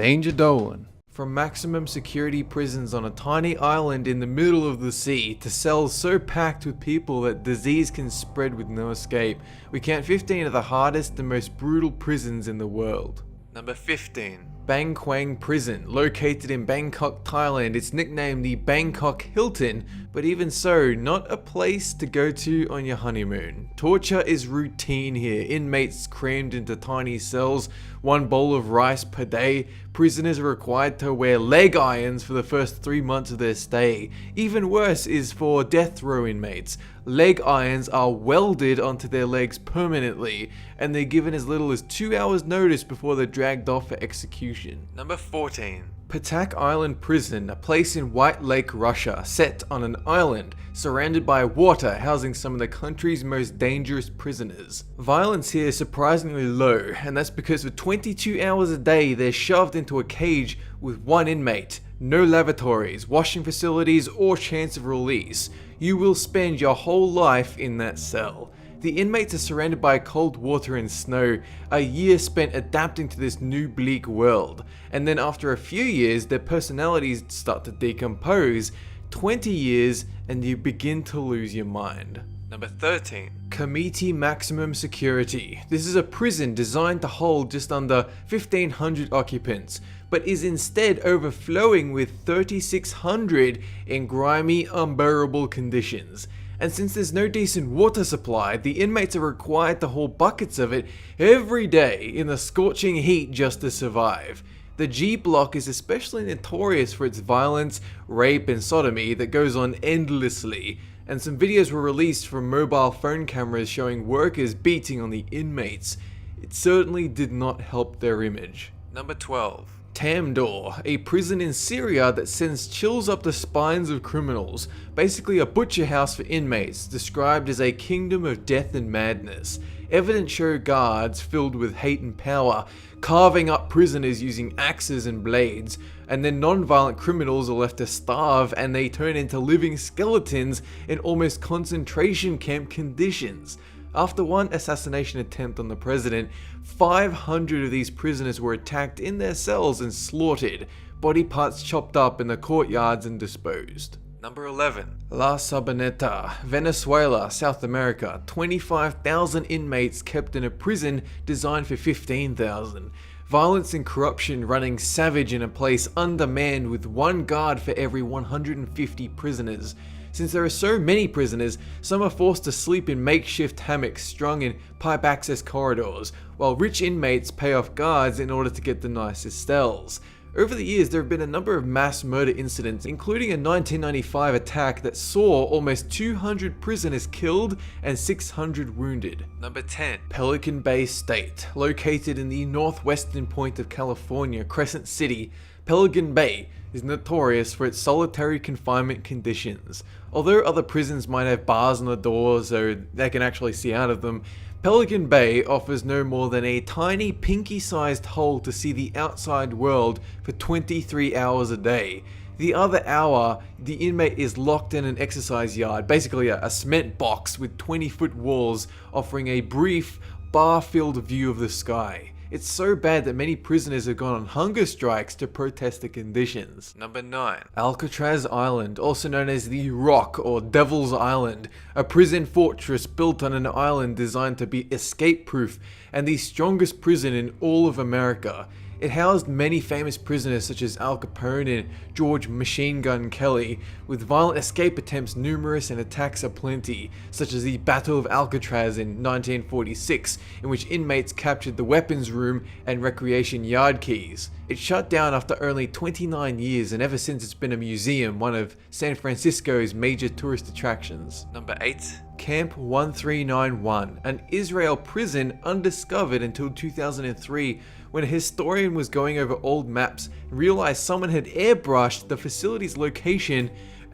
Danger Dolan. From maximum security prisons on a tiny island in the middle of the sea to cells so packed with people that disease can spread with no escape, we count 15 of the hardest and most brutal prisons in the world. Number 15. Bangkwang Prison, located in Bangkok, Thailand. It's nicknamed the Bangkok Hilton, but even so, not a place to go to on your honeymoon. Torture is routine here, inmates crammed into tiny cells, one bowl of rice per day. Prisoners are required to wear leg irons for the first 3 months of their stay. Even worse is for death row inmates. Leg irons are welded onto their legs permanently, and they're given as little as 2 hours notice before they're dragged off for execution. Number 14. Patek Island Prison, a place in White Lake, Russia, set on an island surrounded by water, housing some of the country's most dangerous prisoners. Violence here is surprisingly low, and that's because for 22 hours a day they're shoved into a cage with one inmate. No lavatories, washing facilities, or chance of release. You will spend your whole life in that cell. The inmates are surrounded by cold water and snow, a year spent adapting to this new bleak world, and then after a few years their personalities start to decompose. 20 years and you begin to lose your mind. Number 13. Committee Maximum Security. This is a prison designed to hold just under 1,500 occupants, but is instead overflowing with 3,600 in grimy, unbearable conditions. And since there's no decent water supply, the inmates are required to haul buckets of it every day in the scorching heat just to survive. The G block is especially notorious for its violence, rape, and sodomy that goes on endlessly, and some videos were released from mobile phone cameras showing workers beating on the inmates. It certainly did not help their image. Number 12. Tamdor, a prison in Syria that sends chills up the spines of criminals. Basically a butcher house for inmates, described as a kingdom of death and madness. Evidence show guards filled with hate and power, carving up prisoners using axes and blades, and then non-violent criminals are left to starve and they turn into living skeletons in almost concentration camp conditions. After one assassination attempt on the president, 500 of these prisoners were attacked in their cells and slaughtered, body parts chopped up in the courtyards and disposed. Number 11. La Sabaneta, Venezuela, South America. 25,000 inmates kept in a prison designed for 15,000. Violence and corruption running savage in a place undermanned with one guard for every 150 prisoners. Since there are so many prisoners, some are forced to sleep in makeshift hammocks strung in pipe access corridors, while rich inmates pay off guards in order to get the nicest cells. Over the years, there have been a number of mass murder incidents, including a 1995 attack that saw almost 200 prisoners killed and 600 wounded. Number 10. Pelican Bay State, located in the northwestern point of California, Crescent City. Pelican Bay is notorious for its solitary confinement conditions. Although other prisons might have bars on the doors so they can actually see out of them, Pelican Bay offers no more than a tiny pinky-sized hole to see the outside world for 23 hours a day. The other hour, the inmate is locked in an exercise yard, basically a cement box with 20-foot walls offering a brief, bar-filled view of the sky. It's so bad that many prisoners have gone on hunger strikes to protest the conditions. Number 9. Alcatraz Island, also known as the Rock or Devil's Island, a prison fortress built on an island designed to be escape-proof and the strongest prison in all of America. It housed many famous prisoners such as Al Capone and George Machine Gun Kelly, with violent escape attempts numerous and attacks aplenty, such as the Battle of Alcatraz in 1946, in which inmates captured the weapons room and recreation yard keys. It shut down after only 29 years, and ever since it's been a museum, one of San Francisco's major tourist attractions. Number 8. Camp 1391, an Israel prison undiscovered until 2003, when a historian was going over old maps and realized someone had airbrushed the facility's location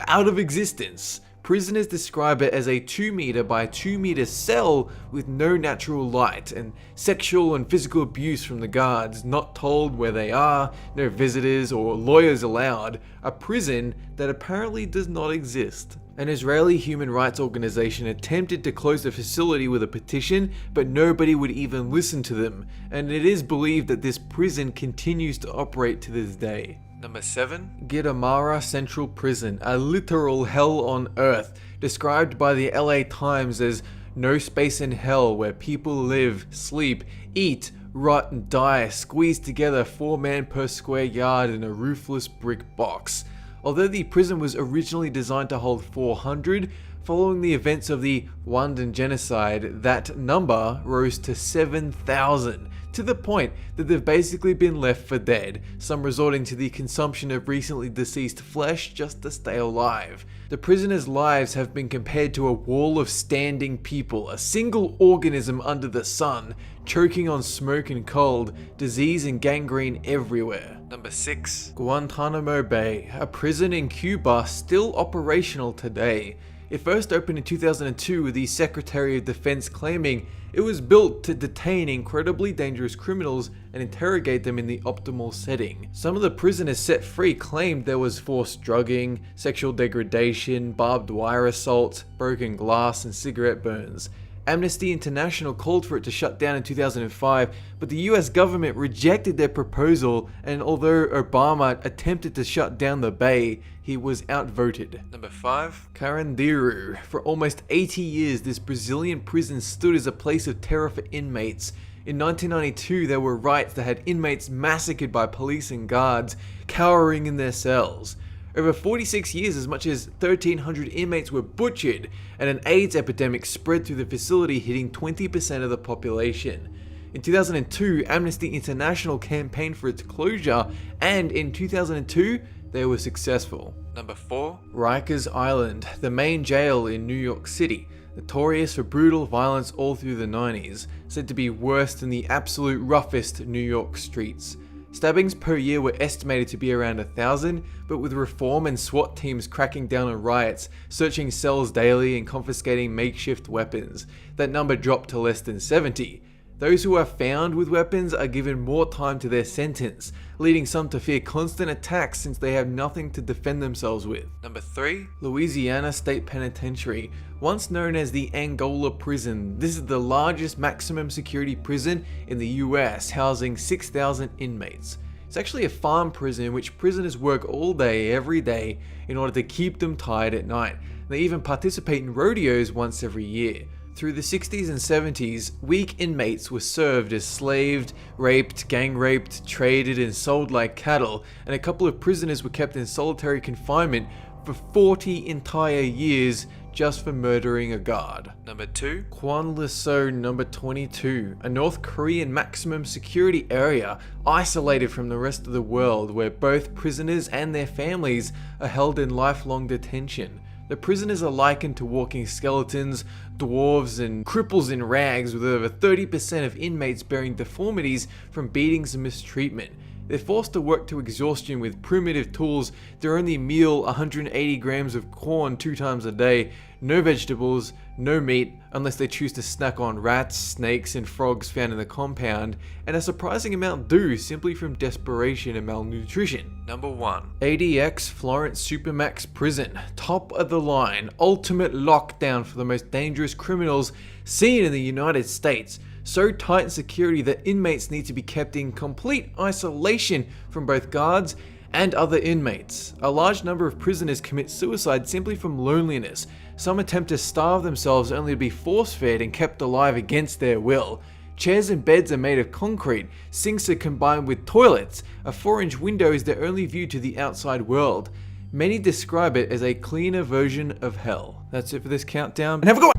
out of existence. Prisoners describe it as a 2-meter by 2-meter cell with no natural light, and sexual and physical abuse from the guards, not told where they are, no visitors or lawyers allowed, a prison that apparently does not exist. An Israeli human rights organization attempted to close the facility with a petition, but nobody would even listen to them, and it is believed that this prison continues to operate to this day. Number 7. Amara Central Prison, a literal hell on earth, described by the LA Times as no space in hell where people live, sleep, eat, rot and die, squeezed together 4 men per square yard in a roofless brick box. Although the prison was originally designed to hold 400, following the events of the Rwandan genocide, that number rose to 7,000, to the point that they've basically been left for dead, some resorting to the consumption of recently deceased flesh just to stay alive. The prisoners' lives have been compared to a wall of standing people, a single organism under the sun, choking on smoke and cold, disease and gangrene everywhere. Number 6. Guantanamo Bay, a prison in Cuba still operational today. It first opened in 2002 with the Secretary of Defense claiming it was built to detain incredibly dangerous criminals and interrogate them in the optimal setting. Some of the prisoners set free claimed there was forced drugging, sexual degradation, barbed wire assaults, broken glass, and cigarette burns. Amnesty International called for it to shut down in 2005, but the US government rejected their proposal, and although Obama attempted to shut down the bay, he was outvoted. Number 5. Carandiru. For almost 80 years, this Brazilian prison stood as a place of terror for inmates. In 1992, there were riots that had inmates massacred by police and guards, cowering in their cells. Over 46 years, as much as 1,300 inmates were butchered, and an AIDS epidemic spread through the facility, hitting 20% of the population. In 2002, Amnesty International campaigned for its closure, and in 2002, they were successful. Number 4. Rikers Island, the main jail in New York City, notorious for brutal violence all through the 90s, said to be worse than the absolute roughest New York streets. Stabbings per year were estimated to be around 1,000, but with reform and SWAT teams cracking down on riots, searching cells daily and confiscating makeshift weapons, that number dropped to less than 70. Those who are found with weapons are given more time to their sentence, leading some to fear constant attacks since they have nothing to defend themselves with. Number 3. Louisiana State Penitentiary. Once known as the Angola Prison, this is the largest maximum security prison in the US, housing 6,000 inmates. It's actually a farm prison in which prisoners work all day, every day, in order to keep them tired at night. They even participate in rodeos once every year. Through the 60s and 70s, weak inmates were served as slaved, raped, gang-raped, traded, and sold like cattle, and a couple of prisoners were kept in solitary confinement for 40 entire years just for murdering a guard. Number 2. Kwan-li-so number 22, a North Korean maximum security area isolated from the rest of the world where both prisoners and their families are held in lifelong detention. The prisoners are likened to walking skeletons, dwarves, and cripples in rags, with over 30% of inmates bearing deformities from beatings and mistreatment. They're forced to work to exhaustion with primitive tools. Their only meal, 180 grams of corn 2 times a day, no vegetables, no meat, unless they choose to snack on rats, snakes, and frogs found in the compound, and a surprising amount do simply from desperation and malnutrition. Number 1. ADX Florence Supermax Prison. Top of the line, ultimate lockdown for the most dangerous criminals seen in the United States. So tight in security that inmates need to be kept in complete isolation from both guards and other inmates. A large number of prisoners commit suicide simply from loneliness. Some attempt to starve themselves only to be force-fed and kept alive against their will. Chairs and beds are made of concrete, sinks are combined with toilets, a 4-inch window is their only view to the outside world. Many describe it as a cleaner version of hell. That's it for this countdown, and have a good one!